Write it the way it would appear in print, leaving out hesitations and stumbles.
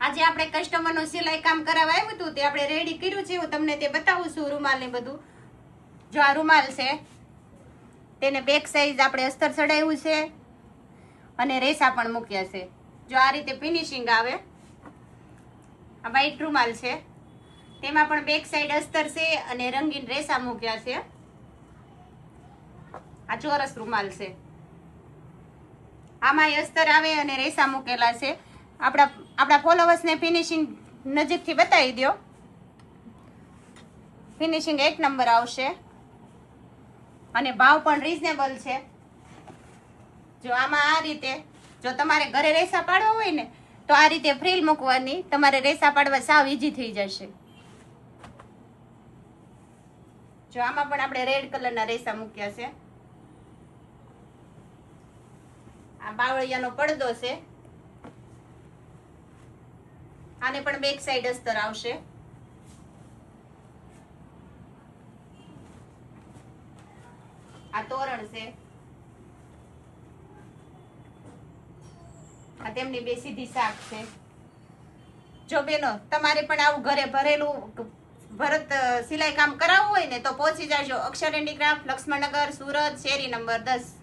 આજે આપણે કસ્ટમરનું સિલાઈ કામ કરાવવા આવ્યું હતું તે આપણે રેડી કર્યું છે. હું તમને તે બતાવું છું રૂમાલ ને બધું. જો આ રૂમાલ છે તેને બેક સાઈઝ આપણે અસ્તર ચડાવ્યું છે અને રેસા પણ મૂક્યા છે. જો આ રીતે ફિનિશિંગ આવે. આ વ્હાઈટ રૂમાલ છે તેમાં પણ બેક સાઈડ અસ્તર છે અને રંગીન રેસા મૂક્યા છે. આ ચોરસ રૂમાલ છે, આમાં અસ્તર આવે અને રેસા મૂકેલા છે. આપણા ફોલોવર્સને ફિનિશિંગ નજીકથી બતાવી દો. ફિનિશિંગ 1 નંબર આવશે અને ભાવ પણ રીઝનેબલ છે. જો આમાં આ રીતે જો તમારે ઘરે રેસા પાડવા હોય ને તો આ રીતે ફ્રીલ મૂકવાની, તમારે રેસા પાડવા સાવ ઈઝી થઈ જશે. જો આમાં પણ આપણે રેડ કલરના રેસા મૂક્યા છે. આ બાવળિયાનો પડદો છે, આને પણ બેક સાઈડ અસ્તર આવશે. આ તોરણ છે, આ તેમની બે સીધી શાક છે. જો બેનો તમારે પણ આવું ઘરે ભરેલું ભરત સિલાઈ કામ કરાવવું હોય ને તો પહોંચી જાજો અક્ષર હેન્ડીક્રાફ્ટ, લક્ષ્મણનગર, સુરત, શેરી નંબર 10.